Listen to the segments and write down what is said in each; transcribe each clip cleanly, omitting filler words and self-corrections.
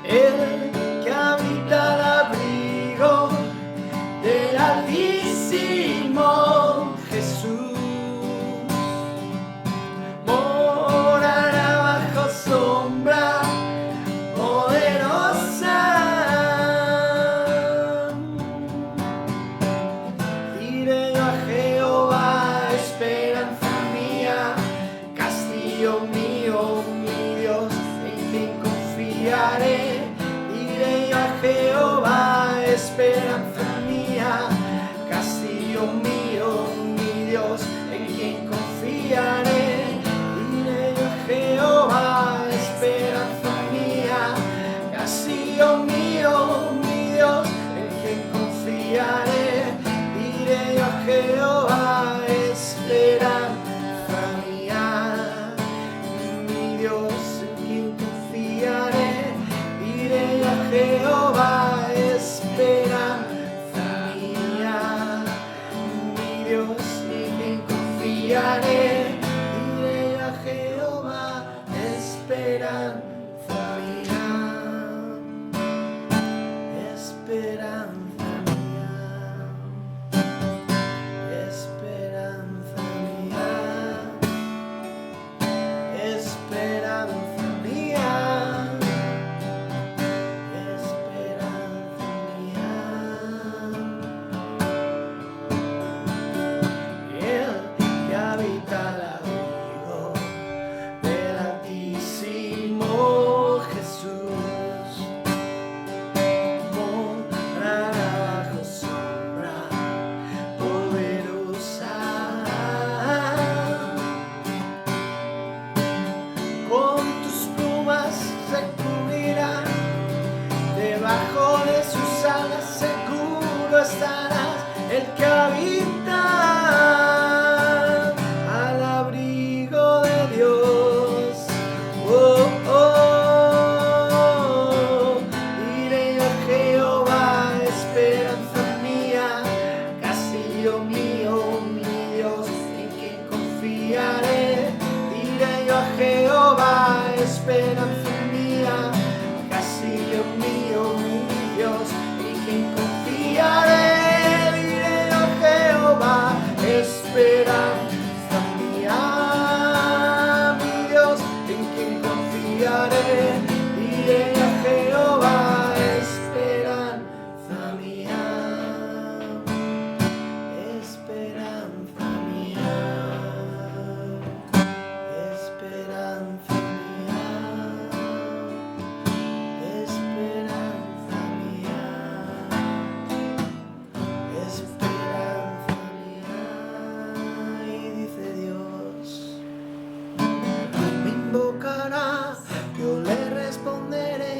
el que habita al abrigo del Altísimo Jesús. Morará bajo sombra poderosa. Diré yo a Jehová, esperanza mía, castillo mío, mi Dios, en quien confiaré. Diré yo a Jehová, esperanza mía, castillo mío, mi Dios, en quien confiaré. Diré yo a Jehová, esperanza mía, castillo mío, mi Dios, en quien confiaré. Diré yo a Jehová, esperanza mía, mi Dios, en quien confiaré. Diré yo a Jehová, esperanza mía, mi Dios, en quien confiaré. Diré yo a Jehová, esperanza mía, esperanza mía, esperanza mía, esperanza mía, esperanza mía. El que habita al abrigo del Altísimo Jesús, morará bajo sombra poderosa. Con tus plumas se cubrirá, debajo de sus alas seguro estarás. El que habita al abrigo de Dios, oh, oh. Diré yo a Jehová, esperanza mía, castillo mío, mi Dios, en quien confiaré. Diré yo a Jehová, esperanza mía, castillo mío, mi Dios, en quien confiaré. Diré yo a Jehová, esperanza mía, mi Dios, en quien confiaré. Diré yo a Jehová, esperanza mía, esperanza mía, esperanza mía, esperanza mía, esperanza mía. Y dice Dios, me invocará, yo le responderé,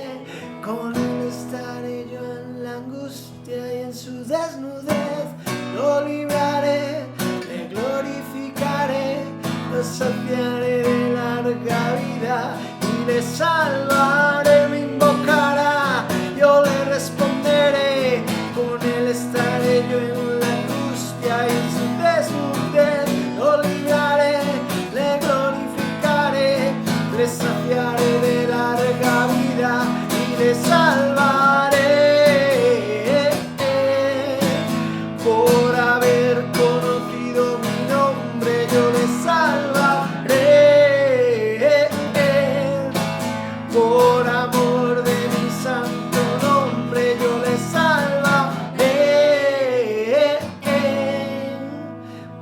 con él estaré yo en la angustia y en su desnudez lo libraré, le glorificaré, lo saciaré de larga vida y le salvaré. Me invocará, yo le responderé, con él estaré yo en la angustia y en su desnudez lo libraré, le glorificaré, le saciaré de larga vida y le salvaré. Por haber conocido mi nombre yo le salvaré, por amor de mi santo nombre yo le salvaré.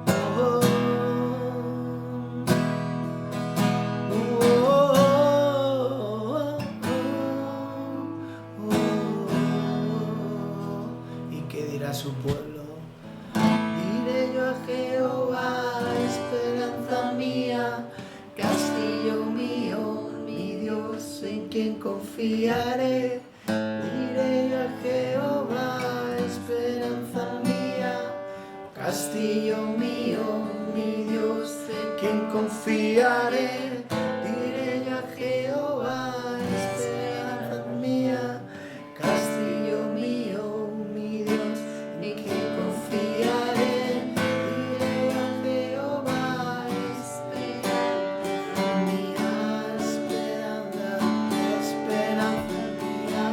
Oh, oh, oh, oh, oh. ¿Y qué dirá su pueblo? Diré yo a Jehová, esperanza mía, castillo mío, mi Dios, en quien confiaré. Diré yo a Jehová, esperanza mía, castillo mío, mi Dios, en quien confiaré. Diré yo a Jehová, esperanza mía, castillo mío, mi Dios, en quien confiaré. Diré yo a Jehová, esperanza mía, esperanza, esperanza mía.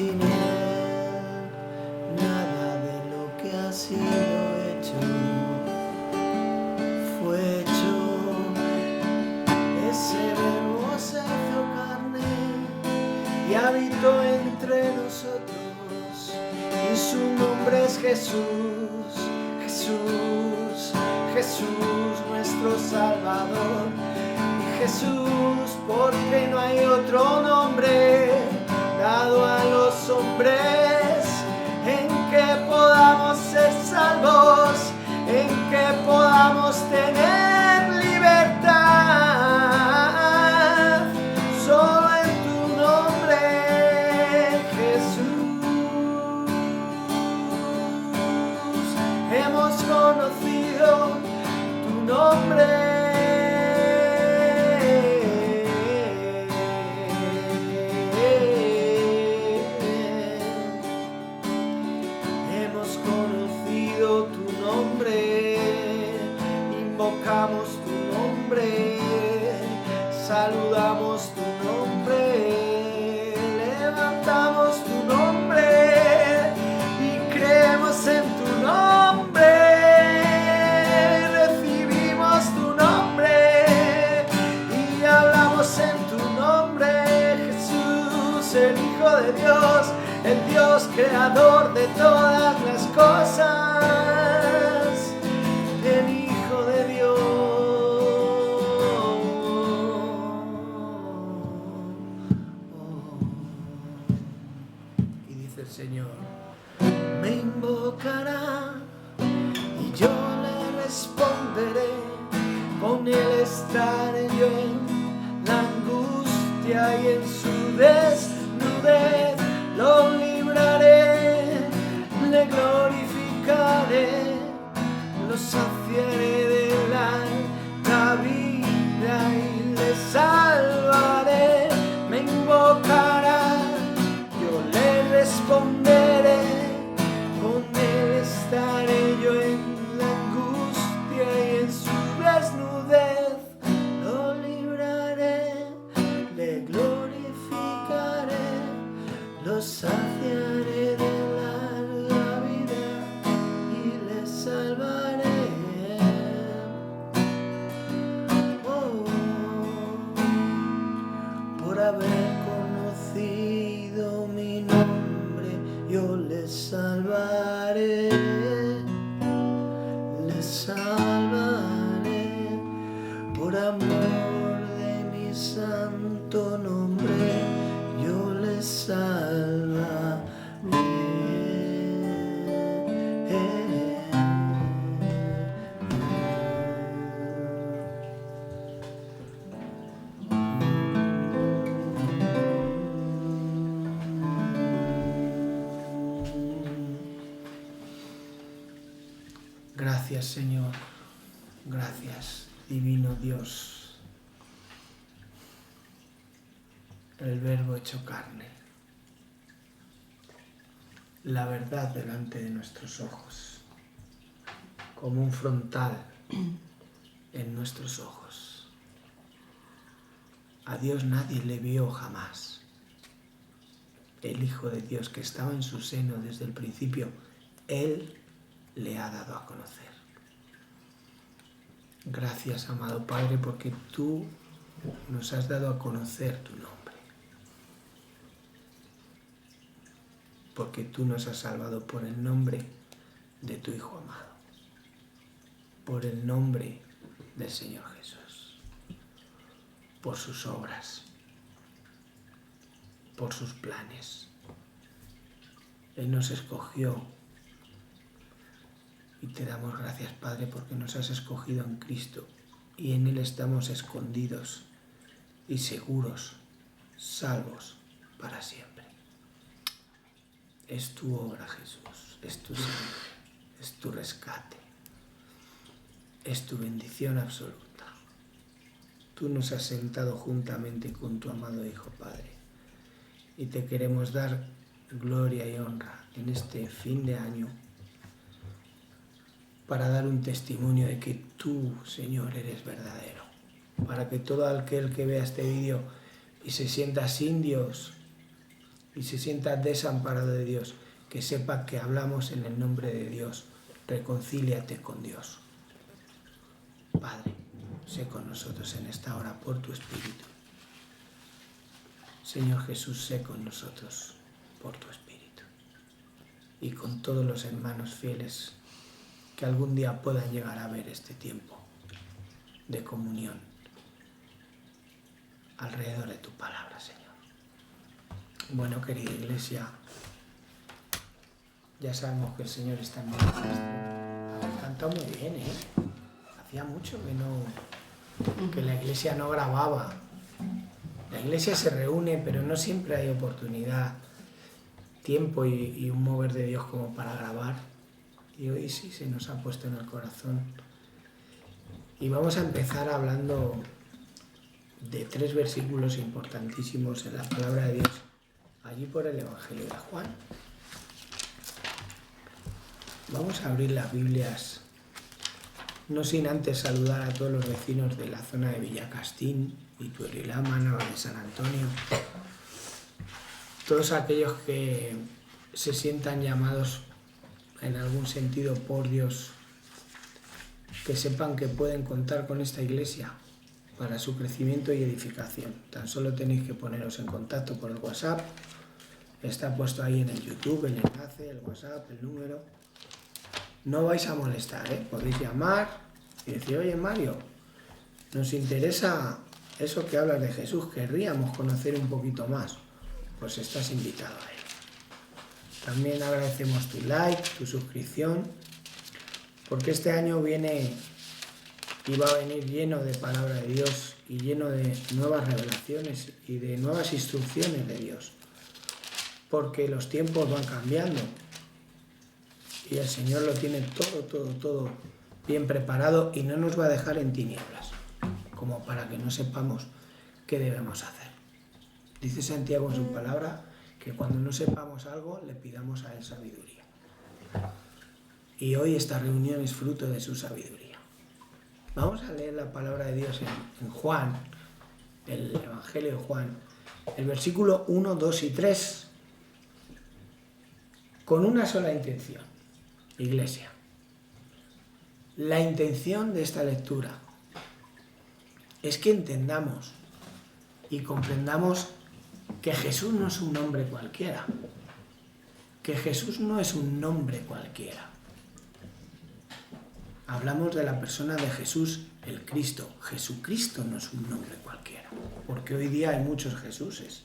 sin Él nada de lo que ha sido hecho fue hecho. Ese verbo se hizo carne y habitó entre nosotros, y su nombre es Jesús, Jesús, Jesús nuestro Salvador. Y Jesús, porque no hay otro nombre dado a los hombres en que podamos ser salvos, en que podamos tener libertad, solo en tu nombre, Jesús. Hemos conocido tu nombre. Invocamos tu nombre, saludamos tu nombre, levantamos tu nombre y creemos en tu nombre, recibimos tu nombre y hablamos en tu nombre, Jesús, el Hijo de Dios, el Dios creador de todas las cosas, el Hijo de Dios. Y dice el Señor, me invocará y yo le responderé, con él estaré yo en la angustia y en su desnudez lo libraré, le glorificaré, lo saciaré de la vida y le salvaré. Me invocará, yo le responderé, con él estaré yo en la angustia y en su desnudez lo libraré, le glorificaré, lo saciaré de larga vida y le salvaré. Por haber conocido mi nombre, yo le salvaré, por amor de mi santo nombre, yo le salvaré. Gracias, Señor. Gracias, divino Dios. El Verbo hecho carne. La verdad delante de nuestros ojos. Como un frontal en nuestros ojos. A Dios nadie le vio jamás. El Hijo de Dios que estaba en su seno desde el principio, Él le ha dado a conocer. Gracias, amado Padre, porque tú nos has dado a conocer tu nombre. Porque tú nos has salvado por el nombre de tu Hijo amado. Por el nombre del Señor Jesús. Por sus obras. Por sus planes. Él nos escogió. Y te damos gracias, Padre, porque nos has escogido en Cristo y en Él estamos escondidos y seguros, salvos para siempre. Es tu obra, Jesús, es tu sangre, es tu rescate, es tu bendición absoluta. Tú nos has sentado juntamente con tu amado Hijo, Padre, y te queremos dar gloria y honra en este fin de año, para dar un testimonio de que tú, Señor, eres verdadero. Para que todo aquel que vea este vídeo y se sienta sin Dios, y se sienta desamparado de Dios, que sepa que hablamos en el nombre de Dios. Reconcíliate con Dios. Padre, sé con nosotros en esta hora por tu Espíritu. Señor Jesús, sé con nosotros por tu Espíritu. Y con todos los hermanos fieles que algún día puedan llegar a ver este tiempo de comunión alrededor de tu palabra, Señor. Bueno, querida Iglesia, ya sabemos que el Señor está en nuestro. Habéis cantado muy bien, ¿eh? Hacía mucho que la Iglesia no grababa. La Iglesia se reúne, pero no siempre hay oportunidad, tiempo y un mover de Dios como para grabar. Y hoy sí se nos ha puesto en el corazón. Y vamos a empezar hablando de 3 versículos importantísimos en la palabra de Dios, allí por el Evangelio de Juan. Vamos a abrir las Biblias, no sin antes saludar a todos los vecinos de la zona de Villacastín, Ituerilama, Nava de San Antonio, todos aquellos que se sientan llamados en algún sentido por Dios, que sepan que pueden contar con esta iglesia para su crecimiento y edificación. Tan solo tenéis que poneros en contacto por el WhatsApp. Está puesto ahí en el YouTube el enlace, el WhatsApp, el número. No vais a molestar, ¿eh? Podéis llamar y decir, oye Mario, nos interesa eso que hablas de Jesús, querríamos conocer un poquito más. Pues estás invitado a él. También agradecemos tu like, tu suscripción, porque este año viene y va a venir lleno de palabra de Dios y lleno de nuevas revelaciones y de nuevas instrucciones de Dios, porque los tiempos van cambiando y el Señor lo tiene todo bien preparado y no nos va a dejar en tinieblas, como para que no sepamos qué debemos hacer. Dice Santiago en su palabra que cuando no sepamos algo le pidamos a él sabiduría. Y hoy esta reunión es fruto de su sabiduría. Vamos a leer la palabra de Dios en Juan, el Evangelio de Juan, el versículo 1, 2 y 3, con una sola intención, Iglesia. La intención de esta lectura es que entendamos y comprendamos que Jesús no es un nombre cualquiera, que Jesús no es un nombre cualquiera. Hablamos de la persona de Jesús, el Cristo. Jesucristo no es un nombre cualquiera, porque hoy día hay muchos Jesuses.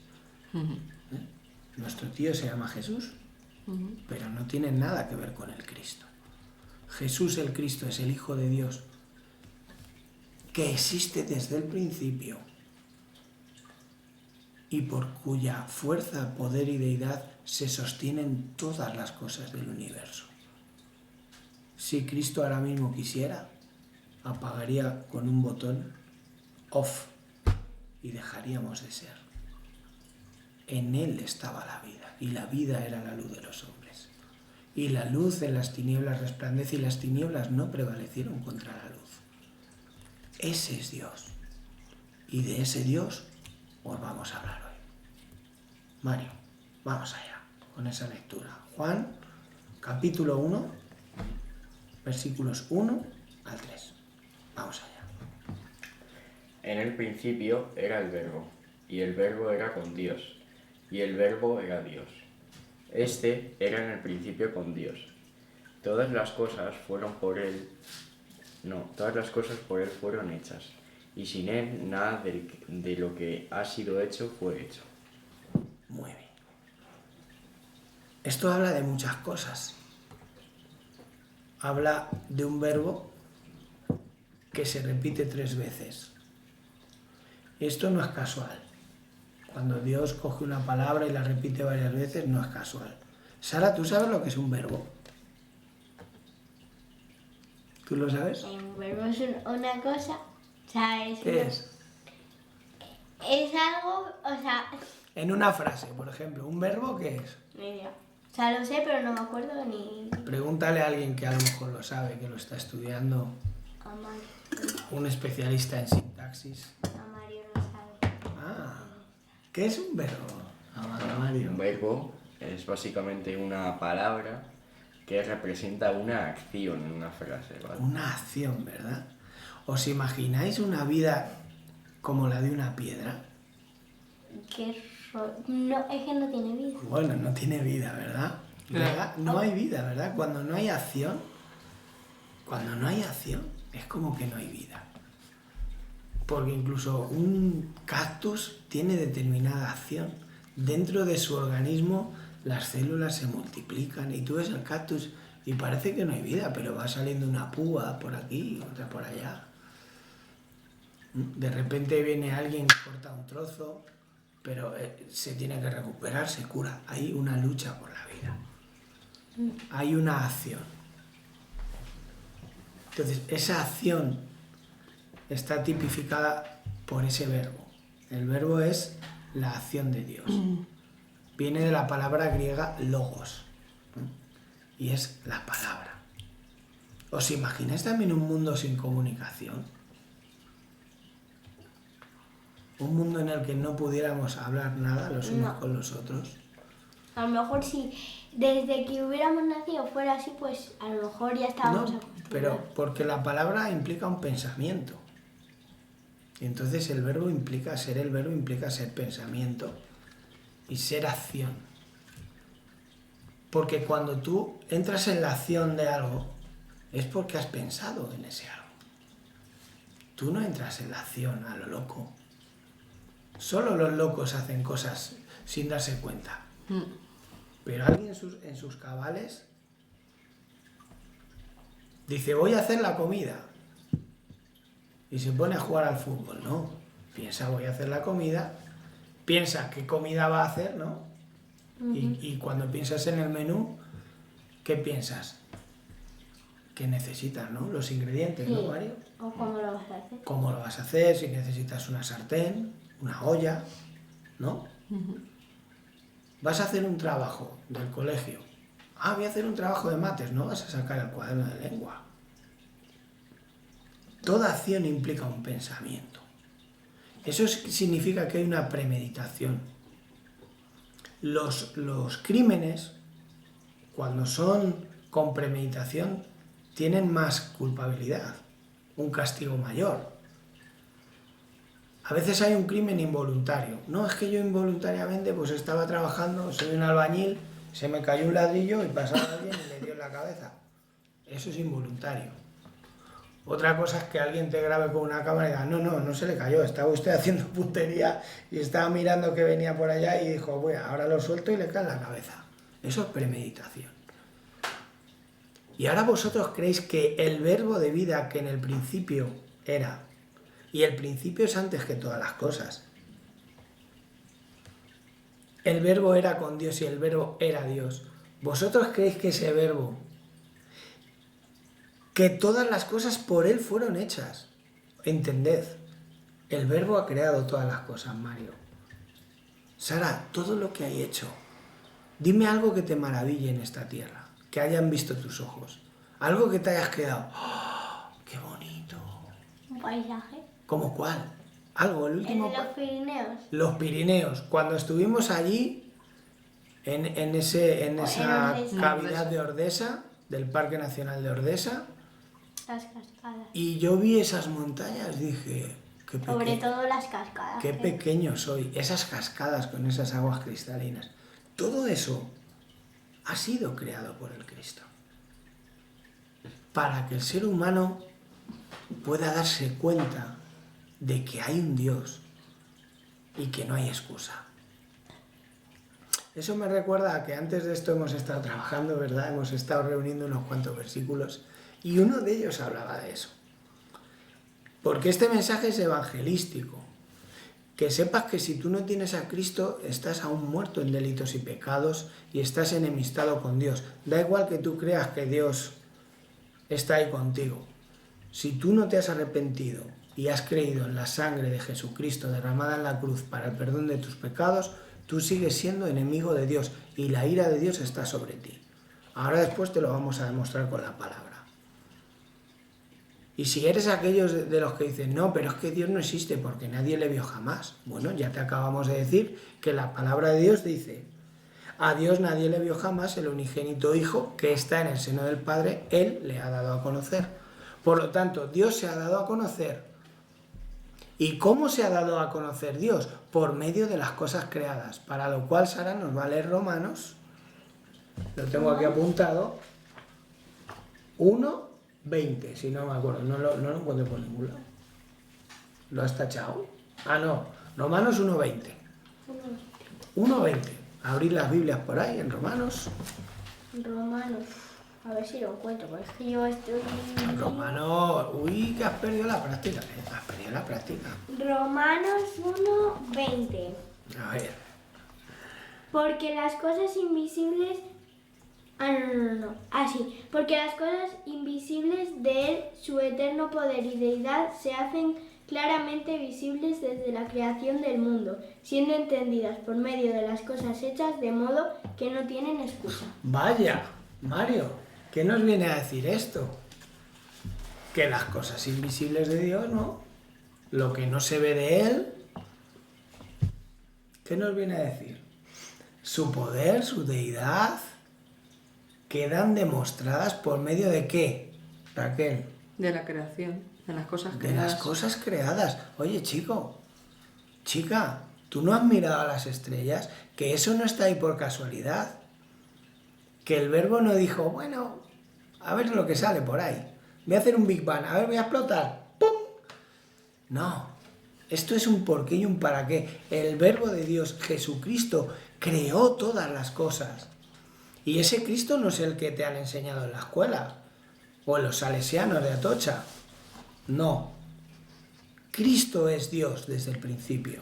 Nuestro tío se llama Jesús, pero no tiene nada que ver con el Cristo. Jesús el Cristo es el Hijo de Dios, que existe desde el principio y por cuya fuerza, poder y deidad se sostienen todas las cosas del universo. Si Cristo ahora mismo quisiera, apagaría con un botón off y dejaríamos de ser. En Él estaba la vida y la vida era la luz de los hombres. Y la luz en las tinieblas resplandece y las tinieblas no prevalecieron contra la luz. Ese es Dios. Y de ese Dios os vamos a hablar hoy. Mario, vamos allá con esa lectura. Juan, capítulo 1, versículos 1 al 3. Vamos allá. En el principio era el Verbo, y el Verbo era con Dios, y el Verbo era Dios. Este era en el principio con Dios. Todas las cosas por Él fueron hechas, y sin Él nada de lo que ha sido hecho fue hecho. Muy bien. Esto habla de muchas cosas. Habla de un verbo que se repite 3 veces. Esto no es casual. Cuando Dios coge una palabra y la repite varias veces, no es casual. Sara, ¿tú sabes lo que es un verbo? ¿Tú lo sabes? Un verbo es una cosa, o sea, ¿Qué es? Es algo, o sea... En una frase, por ejemplo, ¿un verbo qué es? Ni idea. O sea, lo sé, pero no me acuerdo ni... Pregúntale a alguien que a lo mejor lo sabe, que lo está estudiando, A Mario, un especialista en sintaxis. a Mario no sabe. Ah, ¿qué es un verbo? Mario. Un verbo es básicamente una palabra que representa una acción en una frase, ¿vale? Una acción, ¿verdad? ¿Os imagináis una vida como la de una piedra? No, es que no tiene vida. Bueno, no tiene vida, ¿verdad? ¿Verdad? No hay vida, ¿verdad? Cuando no hay acción, es como que no hay vida. Porque incluso un cactus tiene determinada acción. Dentro de su organismo las células se multiplican y tú ves el cactus y parece que no hay vida, pero va saliendo una púa por aquí, otra por allá. De repente viene alguien que corta un trozo, pero se tiene que recuperar, se cura. Hay una lucha por la vida. Hay una acción. Entonces, esa acción está tipificada por ese verbo. El verbo es la acción de Dios. Viene de la palabra griega logos, ¿no? Y es la palabra. ¿Os imagináis también un mundo sin comunicación? Un mundo en el que no pudiéramos hablar nada los unos con los otros. A lo mejor si desde que hubiéramos nacido fuera así, pues a lo mejor ya estábamos No, acostumbrados. pero porque la palabra implica un pensamiento. Y entonces el verbo implica ser pensamiento y ser acción. Porque cuando tú entras en la acción de algo, es porque has pensado en ese algo. Tú no entras en la acción a lo loco. Solo los locos hacen cosas sin darse cuenta. Pero alguien en sus cabales dice, voy a hacer la comida. Y se pone a jugar al fútbol, ¿no? Piensa, voy a hacer la comida. Piensa qué comida va a hacer, ¿no? Y cuando piensas en el menú, ¿qué piensas? ¿Qué necesitas, no? Los ingredientes, ¿no, Mario? ¿O cómo lo vas a hacer? ¿Cómo lo vas a hacer? Si necesitas una sartén, una olla, ¿no? Vas a hacer un trabajo del colegio. Voy a hacer un trabajo de mates, ¿no? Vas a sacar el cuaderno de lengua. Toda acción implica un pensamiento. Eso significa que hay una premeditación. Los crímenes, cuando son con premeditación, tienen más culpabilidad, un castigo mayor. A veces hay un crimen involuntario. No, es que yo involuntariamente pues estaba trabajando, soy un albañil, se me cayó un ladrillo y pasaba alguien y le dio en la cabeza. Eso es involuntario. Otra cosa es que alguien te grabe con una cámara y diga, no se le cayó, estaba usted haciendo puntería y estaba mirando que venía por allá y dijo, bueno, ahora lo suelto y le cae en la cabeza. Eso es premeditación. Y ahora vosotros creéis que el verbo de vida que en el principio era, y el principio es antes que todas las cosas, el verbo era con Dios y el verbo era Dios. ¿Vosotros creéis que ese verbo, que todas las cosas por él fueron hechas? Entended, el verbo ha creado todas las cosas, Mario. Sara, todo lo que hay hecho, dime algo que te maraville en esta tierra, que hayan visto tus ojos, algo que te hayas quedado, ¡oh, qué bonito! Un paisaje. ¿Cómo cuál? Algo, el último... ¿En los Pirineos? Los Pirineos, cuando estuvimos allí, en esa cavidad de Ordesa, del Parque Nacional de Ordesa, Las cascadas. y yo vi esas montañas, dije, Sobre todo las cascadas. qué pequeño soy, esas cascadas con esas aguas cristalinas. Todo eso ha sido creado por el Cristo. Para que el ser humano pueda darse cuenta de que hay un Dios y que no hay excusa. Eso me recuerda a que antes de esto hemos estado trabajando, ¿verdad? Hemos estado reuniendo unos cuantos versículos y uno de ellos hablaba de eso. Porque este mensaje es evangelístico. Que sepas que si tú no tienes a Cristo, estás aún muerto en delitos y pecados y estás enemistado con Dios. Da igual que tú creas que Dios está ahí contigo. Si tú no te has arrepentido y has creído en la sangre de Jesucristo derramada en la cruz para el perdón de tus pecados, tú sigues siendo enemigo de Dios y la ira de Dios está sobre ti. Ahora después te lo vamos a demostrar con la palabra. Y si eres aquellos de los que dicen, no, pero es que Dios no existe porque nadie le vio jamás. Bueno, ya te acabamos de decir que la palabra de Dios dice, a Dios nadie le vio jamás, el unigénito Hijo que está en el seno del Padre, Él le ha dado a conocer. Por lo tanto, Dios se ha dado a conocer. ¿Y cómo se ha dado a conocer Dios? Por medio de las cosas creadas. Para lo cual Sara nos va a leer Romanos, lo tengo aquí apuntado, 1:20, si no me acuerdo, no lo encuentro por ningún lado. ¿Lo has tachado? Ah, no, Romanos 1:20. 1:20. Abrid las Biblias por ahí, en Romanos. Romanos, a ver si lo encuentro, porque es que yo estoy... Romanos, uy, que has perdido la práctica, has perdido la práctica. Romanos 1:20. A ver, Porque las cosas invisibles... sí. Porque las cosas invisibles de Él, su eterno poder y deidad, se hacen claramente visibles desde la creación del mundo, siendo entendidas por medio de las cosas hechas, de modo que no tienen excusa. vaya, Mario, ¿qué nos viene a decir esto? Que las cosas invisibles de Dios, ¿no? Lo que no se ve de Él, ¿qué nos viene a decir? Su poder, su deidad, quedan demostradas por medio de ¿qué, Raquel? De la creación, de las cosas De creadas. las cosas creadas. Oye, chica, ¿tú no has mirado a las estrellas? Que eso no está ahí por casualidad. Que el verbo no dijo, bueno, a ver lo que sale por ahí. Voy a hacer un Big Bang, a ver, voy a explotar. ¡Pum! No, esto es un porqué y un para qué. El verbo de Dios, Jesucristo, creó todas las cosas. Y ese Cristo no es el que te han enseñado en la escuela o en los salesianos de Atocha. No. Cristo es Dios desde el principio.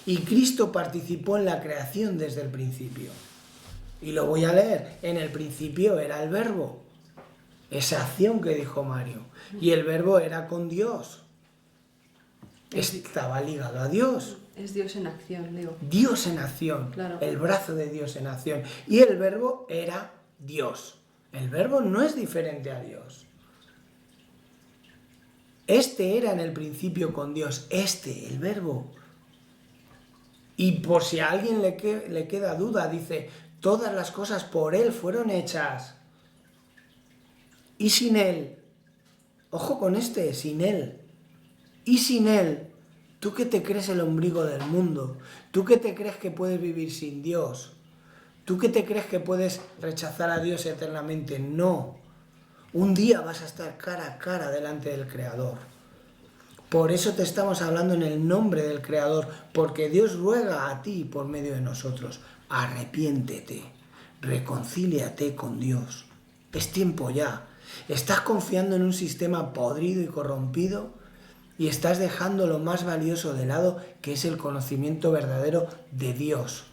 Y Cristo participó en la creación desde el principio. Y lo voy a leer. En el principio era el verbo. Esa acción que dijo Mario. Y el verbo era con Dios. Estaba ligado a Dios. Es Dios en acción, digo. Dios en acción, Claro. El brazo de Dios en acción. Y el verbo era Dios. El verbo no es diferente a Dios. Este era en el principio con Dios, el verbo. Y por si a alguien le queda duda, dice, todas las cosas por Él fueron hechas. Y sin Él, ojo con sin Él. Y sin Él, ¿tú qué te crees el ombligo del mundo? ¿Tú qué te crees que puedes vivir sin Dios? ¿Tú qué te crees que puedes rechazar a Dios eternamente? No. Un día vas a estar cara a cara delante del Creador. Por eso te estamos hablando en el nombre del Creador, porque Dios ruega a ti por medio de nosotros. Arrepiéntete, reconcíliate con Dios. Es tiempo ya. ¿Estás confiando en un sistema podrido y corrompido? Y estás dejando lo más valioso de lado, que es el conocimiento verdadero de Dios,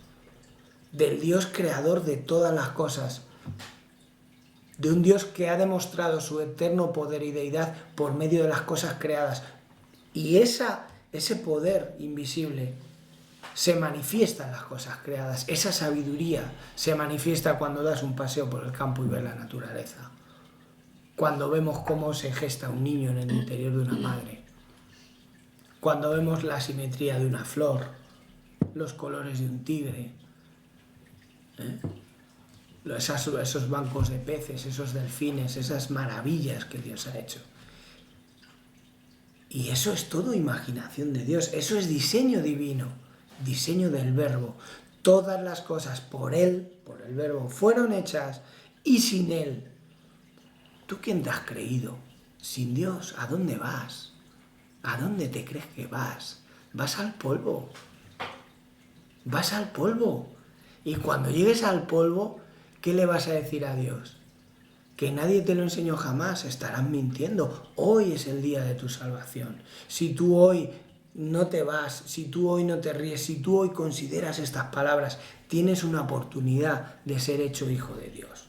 del Dios creador de todas las cosas, de un Dios que ha demostrado su eterno poder y deidad por medio de las cosas creadas. Y ese poder invisible se manifiesta en las cosas creadas. Esa sabiduría se manifiesta cuando das un paseo por el campo y ves la naturaleza. Cuando vemos cómo se gesta un niño en el interior de una madre. Cuando vemos la simetría de una flor, los colores de un tigre, esos bancos de peces, esos delfines, esas maravillas que Dios ha hecho. Y eso es todo imaginación de Dios, eso es diseño divino, diseño del verbo. Todas las cosas por Él, por el verbo, fueron hechas y sin Él. ¿Tú quién te has creído? Sin Dios, ¿a dónde vas? ¿A dónde te crees que vas? Vas al polvo. Vas al polvo. Y cuando llegues al polvo, ¿qué le vas a decir a Dios? Que nadie te lo enseñó jamás, estarán mintiendo. Hoy es el día de tu salvación. Si tú hoy no te vas, si tú hoy no te ríes, si tú hoy consideras estas palabras, tienes una oportunidad de ser hecho hijo de Dios.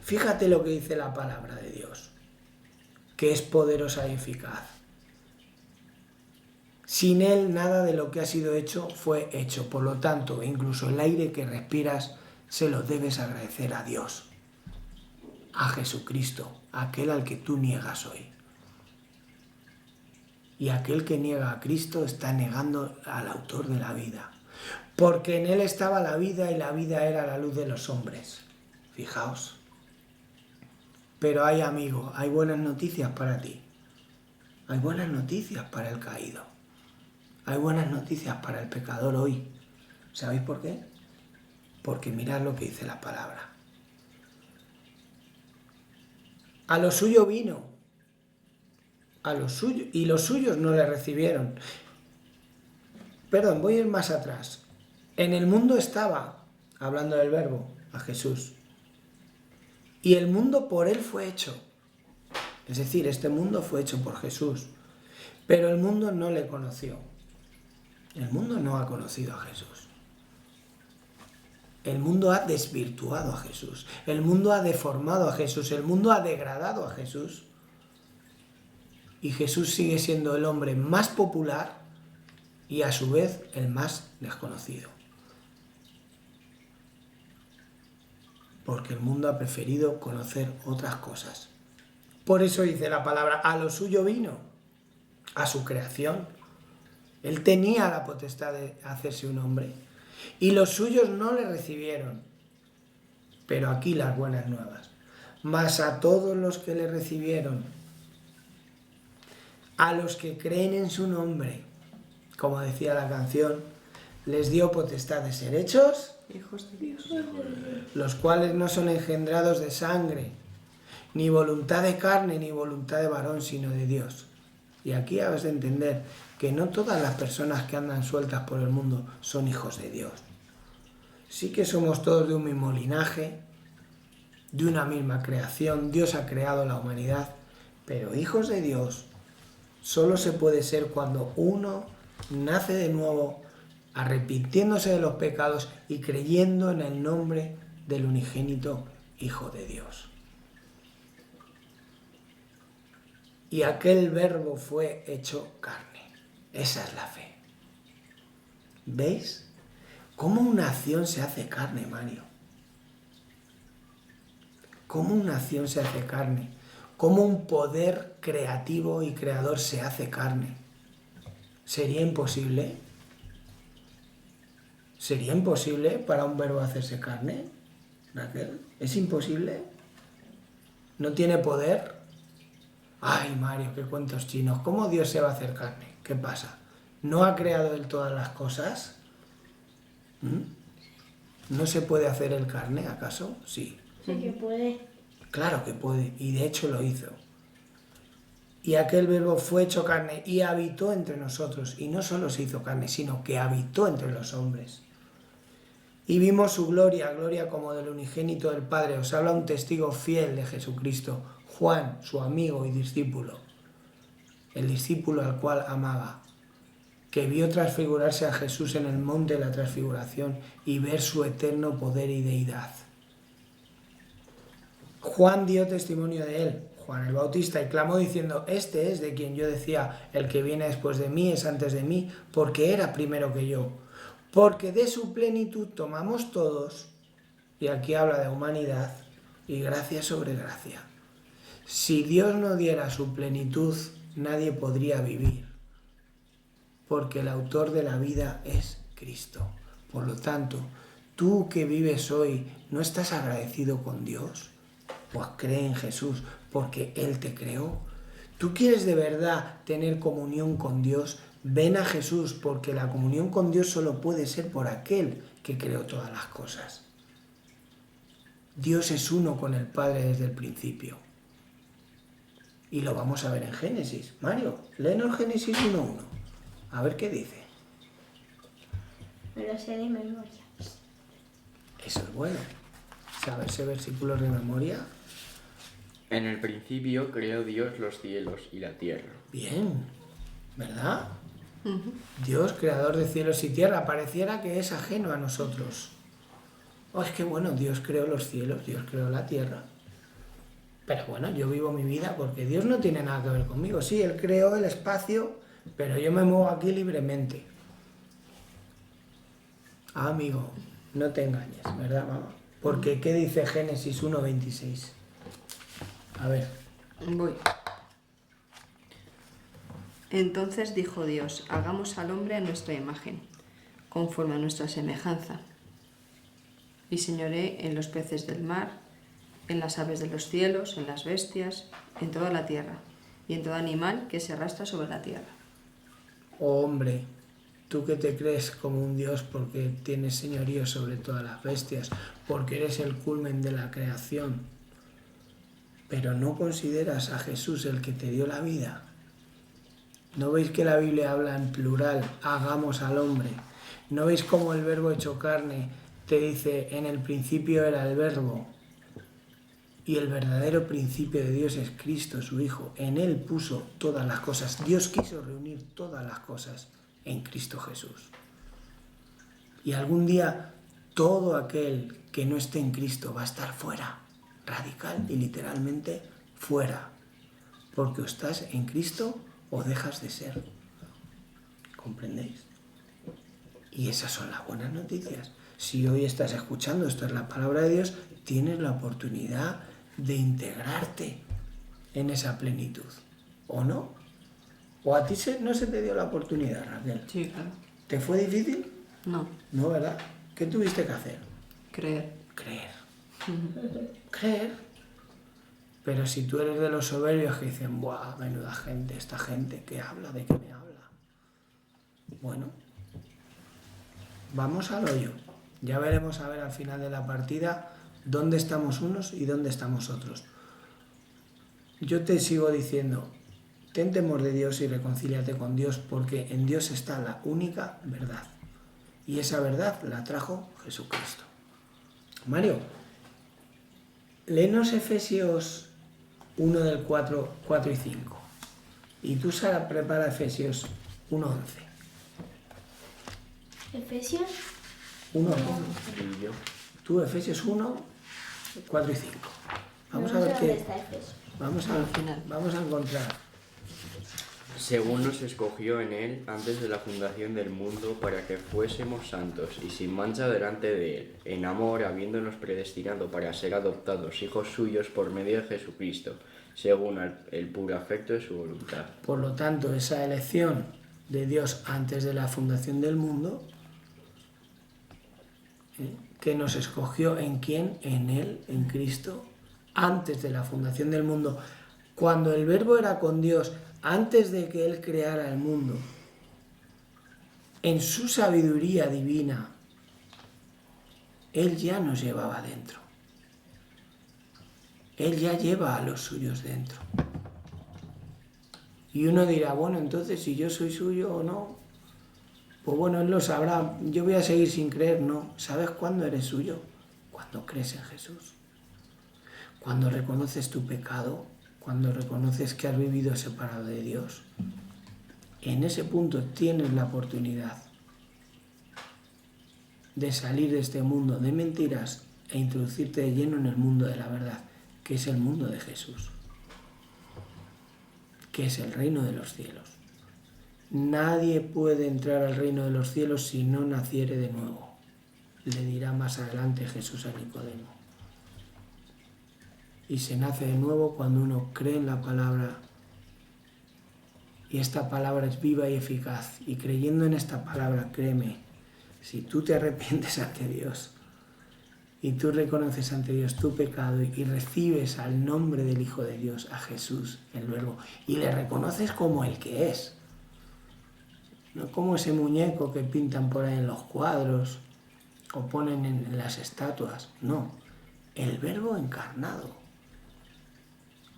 Fíjate lo que dice la palabra de Dios, que es poderosa y eficaz. Sin Él nada de lo que ha sido hecho fue hecho. Por lo tanto, incluso el aire que respiras se lo debes agradecer a Dios. a Jesucristo, aquel al que tú niegas hoy. Y aquel que niega a Cristo está negando al autor de la vida. Porque en él estaba la vida y la vida era la luz de los hombres. Fijaos. Pero hay, amigo, hay buenas noticias para ti. Hay buenas noticias para el caído. Hay buenas noticias para el pecador hoy. ¿Sabéis por qué? Porque mirad lo que dice la palabra. A lo suyo vino. A lo suyo. Y los suyos no le recibieron. Perdón, voy a ir más atrás. En el mundo estaba, hablando del verbo, a Jesús. Y el mundo por él fue hecho. Es decir, este mundo fue hecho por Jesús. Pero el mundo no le conoció. El mundo no ha conocido a Jesús. El mundo ha desvirtuado a Jesús. El mundo ha deformado a Jesús. El mundo ha degradado a Jesús. Y Jesús sigue siendo el hombre más popular y a su vez el más desconocido. Porque el mundo ha preferido conocer otras cosas. Por eso dice la palabra, a lo suyo vino, a su creación. Él tenía la potestad de hacerse un hombre y los suyos no le recibieron. Pero aquí las buenas nuevas. Mas a todos los que le recibieron, a los que creen en su nombre, como decía la canción, les dio potestad de ser hechos Hijos de Dios. los cuales no son engendrados de sangre, ni voluntad de carne, ni voluntad de varón, sino de Dios. Y aquí habes de entender que no todas las personas que andan sueltas por el mundo son hijos de Dios. Sí que somos todos de un mismo linaje, de una misma creación, Dios ha creado la humanidad, pero hijos de Dios solo se puede ser cuando uno nace de nuevo, arrepintiéndose de los pecados y creyendo en el nombre del unigénito Hijo de Dios. Y aquel verbo fue hecho carne. Esa es la fe. ¿Veis? ¿Cómo una acción se hace carne, Mario? ¿Cómo una acción se hace carne? ¿Cómo un poder creativo y creador se hace carne? ¿Sería imposible? ¿Sería imposible para un verbo hacerse carne, Raquel? ¿Es imposible? ¿No tiene poder? Ay, Mario, qué cuentos chinos. ¿Cómo Dios se va a hacer carne? ¿Qué pasa? ¿No ha creado Él todas las cosas? ¿No se puede hacer el carne, acaso? Sí. Sí que puede. Claro que puede, y de hecho lo hizo. Y aquel verbo fue hecho carne y habitó entre nosotros. Y no solo se hizo carne, sino que habitó entre los hombres. Y vimos su gloria, gloria como del unigénito del Padre. Os habla un testigo fiel de Jesucristo, Juan, su amigo y discípulo. El discípulo al cual amaba, que vio transfigurarse a Jesús en el monte de la transfiguración y ver su eterno poder y deidad. Juan dio testimonio de él, Juan el Bautista, y clamó diciendo, este es de quien yo decía, el que viene después de mí es antes de mí, porque era primero que yo. Porque de su plenitud tomamos todos, y aquí habla de humanidad, y gracia sobre gracia. Si Dios no diera su plenitud, nadie podría vivir, porque el autor de la vida es Cristo. Por lo tanto, tú que vives hoy, ¿no estás agradecido con Dios? Pues cree en Jesús, porque Él te creó. ¿Tú quieres de verdad tener comunión con Dios? Ven a Jesús, porque la comunión con Dios solo puede ser por aquel que creó todas las cosas. Dios es uno con el Padre desde el principio. Y lo vamos a ver en Génesis. Mario, léenos Génesis 1:1. A ver qué dice. Me lo sé de memoria. Eso es bueno. ¿Saberse versículos de memoria? En el principio creó Dios los cielos y la tierra. Bien, ¿verdad? Dios, creador de cielos y tierra, pareciera que es ajeno a nosotros. Oh, es que bueno, Dios creó los cielos, Dios creó la tierra. Pero bueno, yo vivo mi vida porque Dios no tiene nada que ver conmigo. Sí, Él creó el espacio, pero yo me muevo aquí libremente. Ah, amigo, no te engañes, ¿verdad, mamá? Porque ¿qué dice Génesis 1:26? A ver. Voy. Entonces dijo Dios, hagamos al hombre a nuestra imagen, conforme a nuestra semejanza. Y señoré en los peces del mar, en las aves de los cielos, en las bestias, en toda la tierra, y en todo animal que se arrastra sobre la tierra. Oh hombre, tú que te crees como un dios porque tienes señorío sobre todas las bestias, porque eres el culmen de la creación, pero no consideras a Jesús el que te dio la vida. ¿No veis que la Biblia habla en plural, hagamos al hombre? ¿No veis cómo el verbo hecho carne te dice, en el principio era el verbo? Y el verdadero principio de Dios es Cristo, su Hijo. En Él puso todas las cosas. Dios quiso reunir todas las cosas en Cristo Jesús. Y algún día todo aquel que no esté en Cristo va a estar fuera, radical y literalmente fuera. Porque o estás en Cristo o dejas de ser. ¿Comprendéis? Y esas son las buenas noticias. Si hoy estás escuchando, esto es la palabra de Dios, tienes la oportunidad de integrarte en esa plenitud. ¿O no? ¿O a ti no se te dio la oportunidad, Raquel? Sí, claro. ¿Te fue difícil? No, No, ¿verdad? ¿Qué tuviste que hacer? creer. Creer. Creer. Pero si tú eres de los soberbios que dicen, ¡buah, menuda gente, esta gente que habla, ¿de qué me habla? Bueno, vamos al hoyo. Ya veremos a ver al final de la partida dónde estamos unos y dónde estamos otros. Yo te sigo diciendo, ten temor de Dios y reconcíliate con Dios, porque en Dios está la única verdad. Y esa verdad la trajo Jesucristo. Mario, léenos Efesios 1 del 4 y 5. Y tú, Sara, prepara Efesios 1:11. Efesios 1:11. Y yo. Tú, Efesios 1, 4 y 5. Vamos a ver dónde qué. está Efesios. Vamos a encontrar. Según nos escogió en Él antes de la fundación del mundo para que fuésemos santos y sin mancha delante de Él, en amor habiéndonos predestinado para ser adoptados hijos suyos por medio de Jesucristo, según el puro afecto de su voluntad. Por lo tanto, esa elección de Dios antes de la fundación del mundo, que nos escogió en quién, en Él, en Cristo, antes de la fundación del mundo, cuando el Verbo era con Dios, antes de que Él creara el mundo, en su sabiduría divina, Él ya nos llevaba dentro. Él ya lleva a los suyos dentro. Y uno dirá, bueno, entonces si yo soy suyo o no, pues bueno, Él lo sabrá. Yo voy a seguir sin creer. No, ¿sabes cuándo eres suyo? Cuando crees en Jesús. Cuando reconoces tu pecado, cuando reconoces que has vivido separado de Dios. En ese punto tienes la oportunidad de salir de este mundo de mentiras e introducirte de lleno en el mundo de la verdad, que es el mundo de Jesús, que es el reino de los cielos. Nadie puede entrar al reino de los cielos si no naciere de nuevo, le dirá más adelante Jesús a Nicodemo. Y se nace de nuevo cuando uno cree en la palabra, y esta palabra es viva y eficaz, y creyendo en esta palabra, créeme, si tú te arrepientes ante Dios, y tú reconoces ante Dios tu pecado y recibes al nombre del Hijo de Dios, a Jesús, el Verbo, y le reconoces como el que es, no como ese muñeco que pintan por ahí en los cuadros o ponen en las estatuas, no, el Verbo encarnado.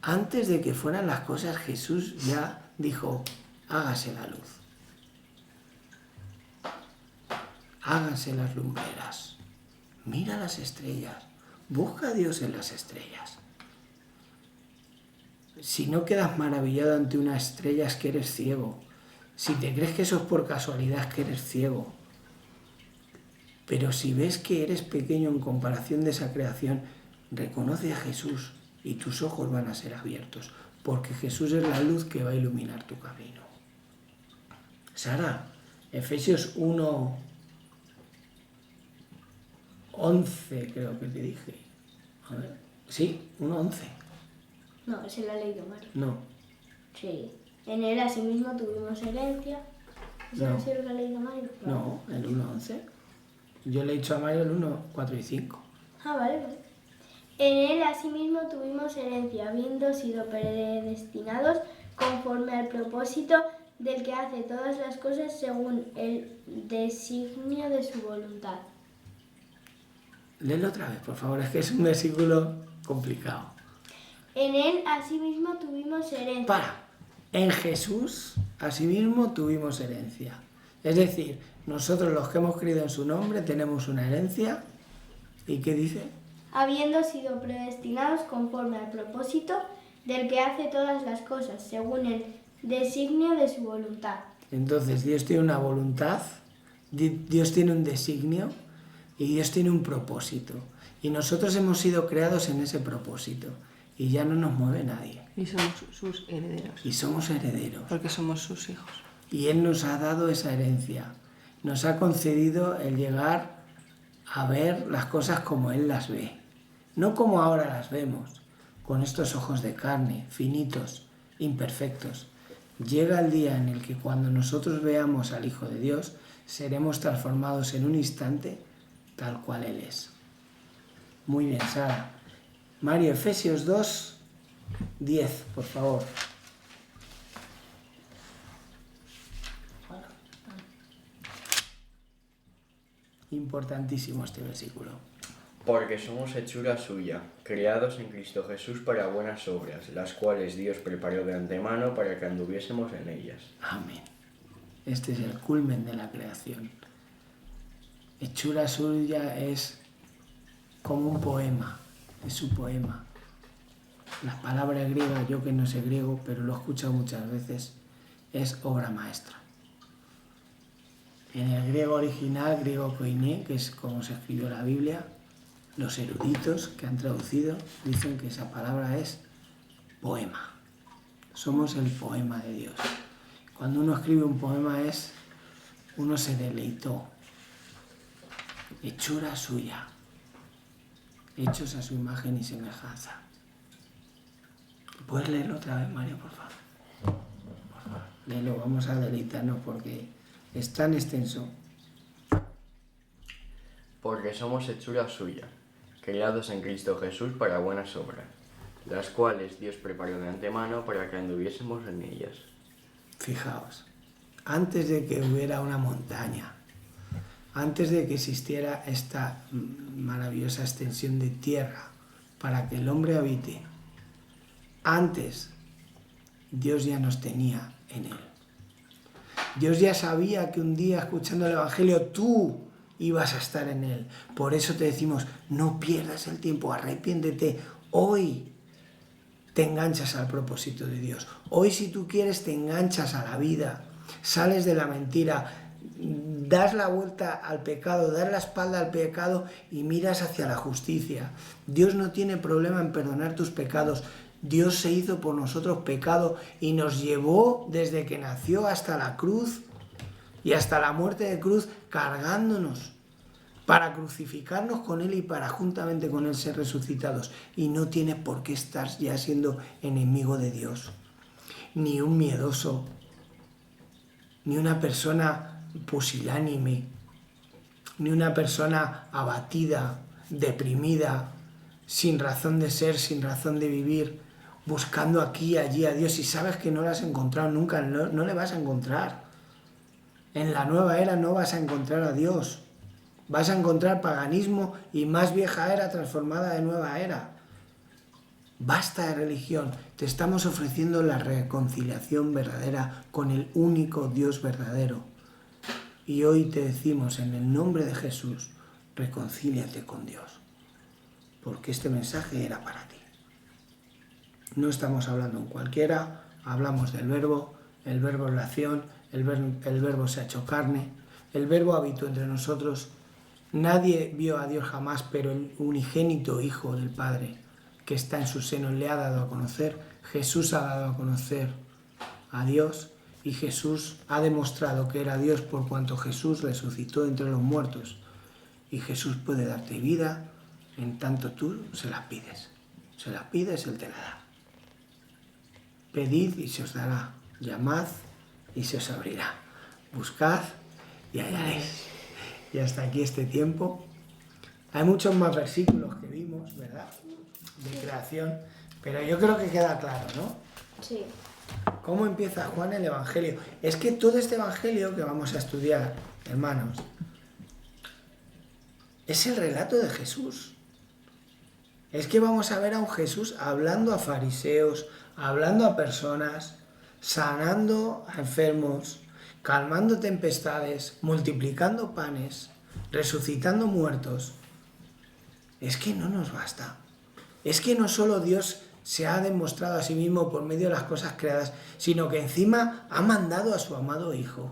Antes de que fueran las cosas, Jesús ya dijo, hágase la luz, háganse las lumbreras. Mira las estrellas, busca a Dios en las estrellas. Si no quedas maravillado ante una estrella es que eres ciego. Si te crees que eso es por casualidad es que eres ciego. Pero si ves que eres pequeño en comparación de esa creación, reconoce a Jesús y tus ojos van a ser abiertos, porque Jesús es la luz que va a iluminar tu camino. Sara, Efesios 1:11 creo que te dije. A ver, sí, 1:11. No, se la ha leído Mario. No. Sí. En él asimismo tuvimos herencia. ¿Eso No. no se lo ha leído Mario? No, el 1.11. Yo le he dicho a Mario el 1, 4 y 5. Ah, vale. En él asimismo tuvimos herencia, habiendo sido predestinados conforme al propósito del que hace todas las cosas según el designio de su voluntad. Léelo otra vez, por favor, es que es un versículo complicado. En él asimismo tuvimos herencia. Para. En Jesús, asimismo, tuvimos herencia. Es decir, nosotros los que hemos creído en su nombre tenemos una herencia. ¿Y qué dice? Habiendo sido predestinados conforme al propósito del que hace todas las cosas según el designio de su voluntad. Entonces, Dios tiene una voluntad, Dios tiene un designio y Dios tiene un propósito. Y nosotros hemos sido creados en ese propósito. Y ya no nos mueve nadie. Y somos sus herederos. Y somos herederos. Porque somos sus hijos. Y Él nos ha dado esa herencia. Nos ha concedido el llegar a ver las cosas como Él las ve. No como ahora las vemos, con estos ojos de carne, finitos, imperfectos. Llega el día en el que cuando nosotros veamos al Hijo de Dios, seremos transformados en un instante tal cual Él es. Muy bien, Sara. Mario, Efesios 2, 10, por favor. Importantísimo este versículo. Porque somos hechura suya, creados en Cristo Jesús para buenas obras, las cuales Dios preparó de antemano para que anduviésemos en ellas. Amén. Este es el culmen de la creación. Hechura suya es como un poema, es su poema. La palabra griega, yo que no sé griego, pero lo he escuchado muchas veces, es obra maestra. En el griego original, griego koiné, que es como se escribió la Biblia, los eruditos que han traducido dicen que esa palabra es poema. Somos el poema de Dios. Cuando uno escribe un poema uno se deleitó. Hechura suya. Hechos a su imagen y semejanza. ¿Puedes leerlo otra vez, Mario, por favor? Por favor, léelo, vamos a deleitarnos porque es tan extenso. Porque somos hechura suya, creados en Cristo Jesús para buenas obras, las cuales Dios preparó de antemano para que anduviésemos en ellas. Fijaos, antes de que hubiera una montaña, antes de que existiera esta maravillosa extensión de tierra para que el hombre habite, antes Dios ya nos tenía en él. Dios ya sabía que un día, escuchando el Evangelio, tú ibas a estar en él. Por eso te decimos, no pierdas el tiempo, arrepiéntete. Hoy te enganchas al propósito de Dios. Hoy, si tú quieres, te enganchas a la vida. Sales de la mentira, das la vuelta al pecado, das la espalda al pecado y miras hacia la justicia. Dios no tiene problema en perdonar tus pecados. Dios se hizo por nosotros pecado y nos llevó desde que nació hasta la cruz y hasta la muerte de cruz, cargándonos para crucificarnos con Él y para juntamente con Él ser resucitados. Y no tiene por qué estar ya siendo enemigo de Dios, ni un miedoso, ni una persona pusilánime, ni una persona abatida, deprimida, sin razón de ser, sin razón de vivir, buscando aquí y allí a Dios y sabes que no lo has encontrado nunca, no le vas a encontrar. En la nueva era no vas a encontrar a Dios. Vas a encontrar paganismo y más vieja era transformada de nueva era. Basta de religión. Te estamos ofreciendo la reconciliación verdadera con el único Dios verdadero. Y hoy te decimos en el nombre de Jesús, reconcíliate con Dios. Porque este mensaje era para ti. No estamos hablando en cualquiera, hablamos del verbo, el verbo es la acción, el verbo se ha hecho carne, el verbo habitó entre nosotros. Nadie vio a Dios jamás, pero el unigénito Hijo del Padre que está en su seno le ha dado a conocer. Jesús ha dado a conocer a Dios y Jesús ha demostrado que era Dios por cuanto Jesús resucitó entre los muertos. Y Jesús puede darte vida en tanto tú se la pides. Se la pides, Él te la da. Pedid y se os dará, llamad y se os abrirá, buscad y hallaréis. Y hasta aquí este tiempo. Hay muchos más versículos que vimos, ¿verdad? De creación, pero yo creo que queda claro, ¿no? Sí. ¿Cómo empieza Juan el Evangelio? Es que todo este Evangelio que vamos a estudiar, hermanos, es el relato de Jesús. Es que vamos a ver a un Jesús hablando a fariseos, hablando a personas, sanando a enfermos, calmando tempestades, multiplicando panes, resucitando muertos. Es que no nos basta. Es que no solo Dios se ha demostrado a sí mismo por medio de las cosas creadas, sino que encima ha mandado a su amado Hijo,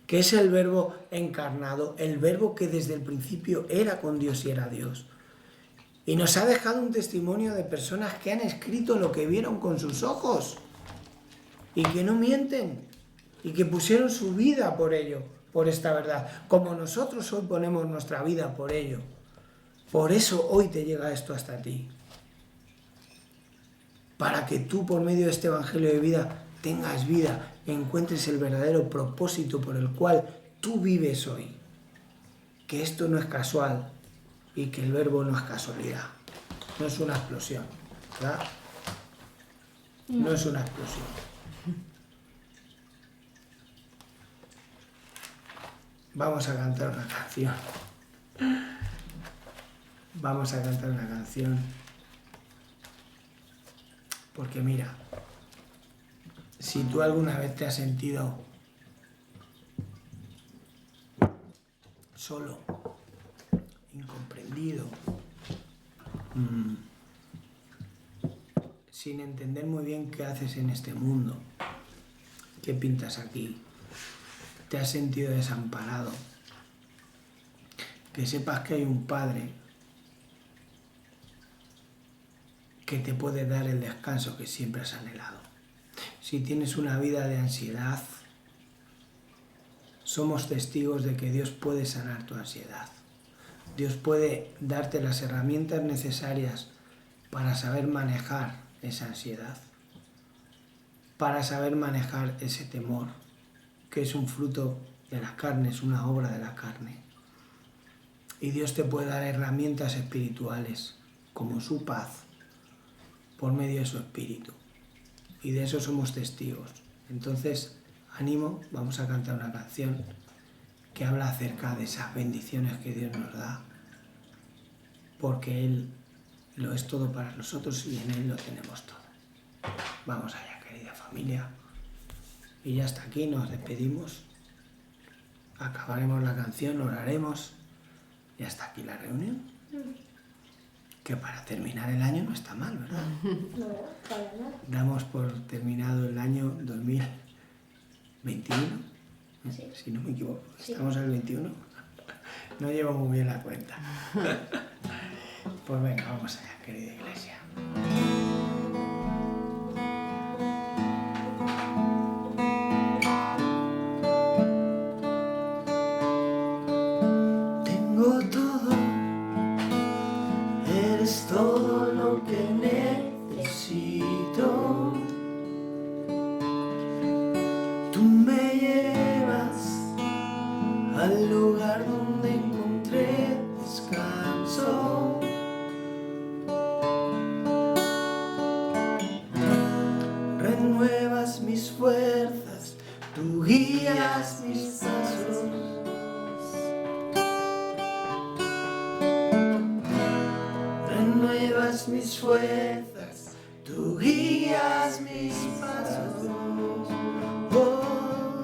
que es el Verbo encarnado, el Verbo que desde el principio era con Dios y era Dios. Y nos ha dejado un testimonio de personas que han escrito lo que vieron con sus ojos y que no mienten y que pusieron su vida por ello, por esta verdad, como nosotros hoy ponemos nuestra vida por ello. Por eso hoy te llega esto hasta ti. Para que tú por medio de este Evangelio de vida tengas vida, encuentres el verdadero propósito por el cual tú vives hoy. Que esto no es casual y que el Verbo no es casualidad. No es una explosión, ¿verdad? No es una explosión. Vamos a cantar una canción. Vamos a cantar una canción. Porque mira, si tú alguna vez te has sentido solo, incomprendido, sin entender muy bien qué haces en este mundo, qué pintas aquí, te has sentido desamparado, que sepas que hay un Padre que te puede dar el descanso que siempre has anhelado. Si tienes una vida de ansiedad, somos testigos de que Dios puede sanar tu ansiedad. Dios puede darte las herramientas necesarias para saber manejar esa ansiedad, para saber manejar ese temor, que es un fruto de la carne, es una obra de la carne. Y Dios te puede dar herramientas espirituales, como su paz, por medio de su Espíritu. Y de eso somos testigos. Entonces, ánimo, vamos a cantar una canción que habla acerca de esas bendiciones que Dios nos da, porque Él lo es todo para nosotros y en Él lo tenemos todo. Vamos allá, querida familia. Y ya hasta aquí nos despedimos. Acabaremos la canción, oraremos y hasta aquí la reunión. Que para terminar el año no está mal, ¿verdad? No, para nada. Damos por terminado el año 2021, Sí. si no me equivoco. Sí. Estamos en el 21. No llevo muy bien la cuenta. Pues venga, vamos allá, querida iglesia. Tengo todo, eres todo lo que necesito. Tú me llevas al lugar donde encontré descanso. Renuevas mis fuerzas, tú guías mis pasos. Renuevas mis fuerzas, tú guías mis pasos. Oh,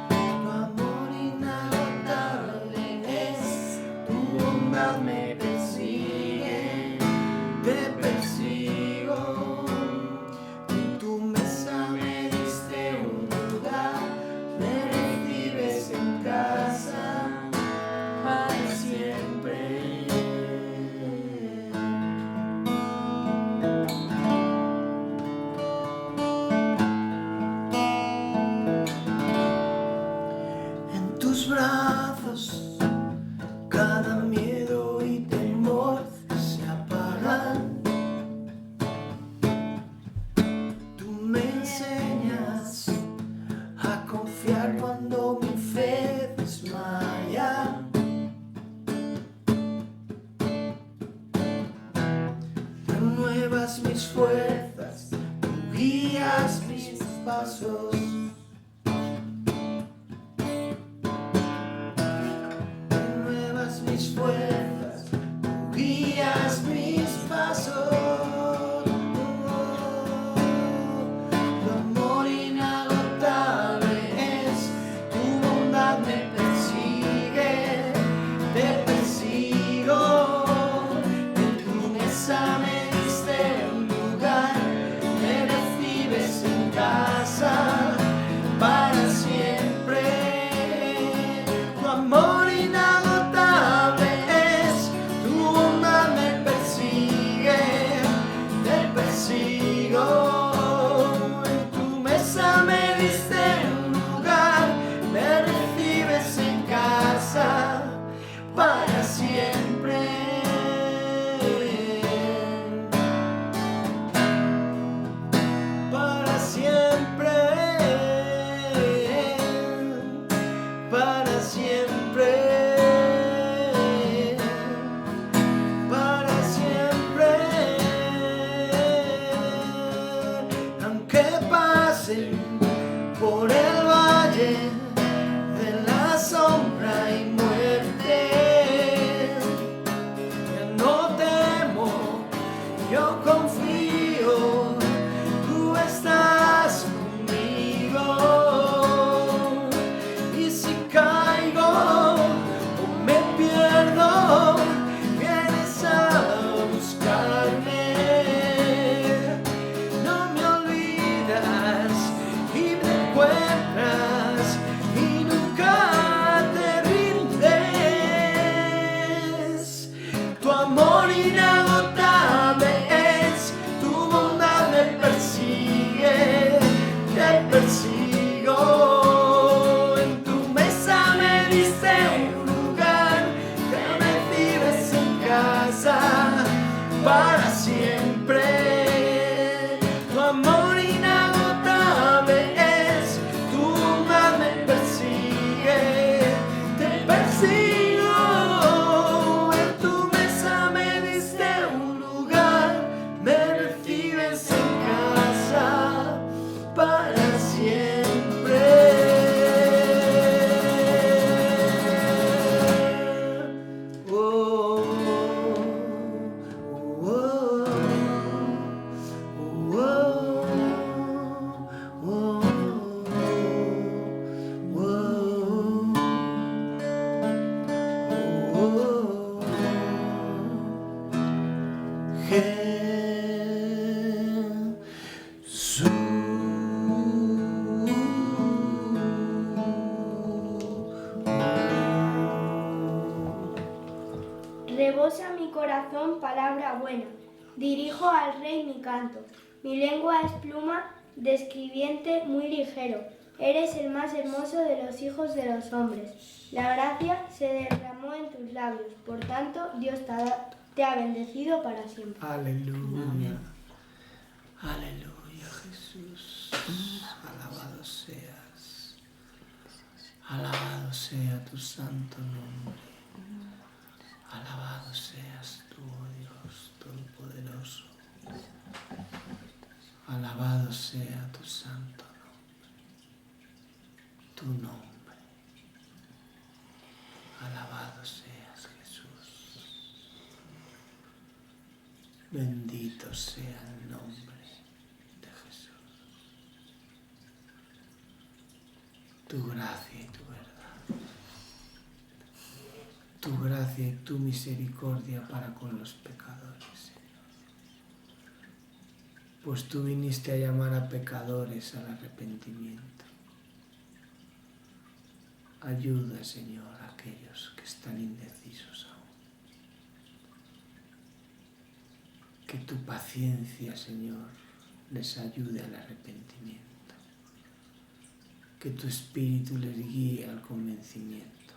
tu amor inagotable es, tu bondad me persigue, te persigo. En tu mesa me diste un lugar, me recibes en casa para siempre. renuevas mis fuerzas, tú guías mis pasos. Renuevas mis fuerzas, tú guías mis pasos. Tu amor inagotable es, tu bondad me persigue, te persigo. En tu mesa me diste un lugar, me recibes en casa para siempre. Tu amor inagotable es, tu bondad me persigue, te persigo. En tu mesa me diste un lugar, me recibes en casa para siempre. Para siempre. Para siempre. Para siempre. Aunque pase por el valle de la sombra y muerte, ya no temo, yo confío, tú estás conmigo. Y si caigo o me pierdo, vienes a buscarme. No me olvidas y me encuentras y nunca te rindes. Tu amor inagotable es, tu bondad me persigue, te persigo. En tu mesa me diste un lugar, te recibes en casa para siempre. Tu amor inagotable es, tu bondad me persigue, te persigo. En tu mesa me diste un lugar, me recibes en casa para siempre. Oh, oh, oh, oh, Jesús. Rebosa mi corazón palabra buena, dirijo al rey mi canto. Mi lengua es pluma de escribiente muy ligero. Eres el más hermoso de los hijos de los hombres. La gracia se derramó en tus labios, por tanto Dios te ha bendecido para siempre. Aleluya. Aleluya, Jesús. Alabado seas. Alabado sea tu santo nombre. Alabado seas tú, oh Dios Todopoderoso. Alabado sea tu santo nombre. Tu nombre. Alabado seas, Jesús. Bendito sea el nombre de Jesús. Tu gracia y tu verdad. Tu gracia y tu misericordia para con los pecadores, Señor. Pues tú viniste a llamar a pecadores al arrepentimiento. Ayuda, Señor, a aquellos que están indecisos aún. Que tu paciencia, Señor, les ayude al arrepentimiento. Que tu Espíritu les guíe al convencimiento.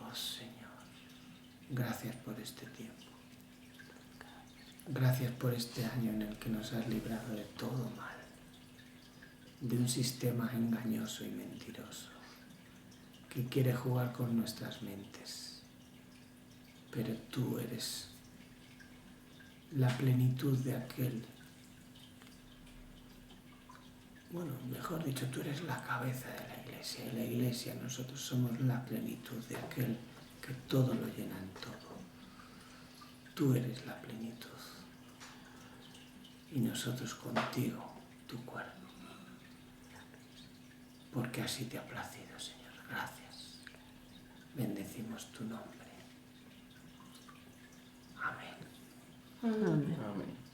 Oh, Señor, gracias por este tiempo. Gracias por este año en el que nos has librado de todo mal, de un sistema engañoso y mentiroso que quiere jugar con nuestras mentes. Pero tú eres la plenitud de aquel. Bueno, mejor dicho, tú eres la cabeza de la Iglesia, y la Iglesia, nosotros somos la plenitud de aquel que todo lo llena en todo. Tú eres la plenitud y nosotros contigo, tu cuerpo. Porque así te ha placido, Señor. Gracias. Bendecimos tu nombre. Amén. Amén. Amén.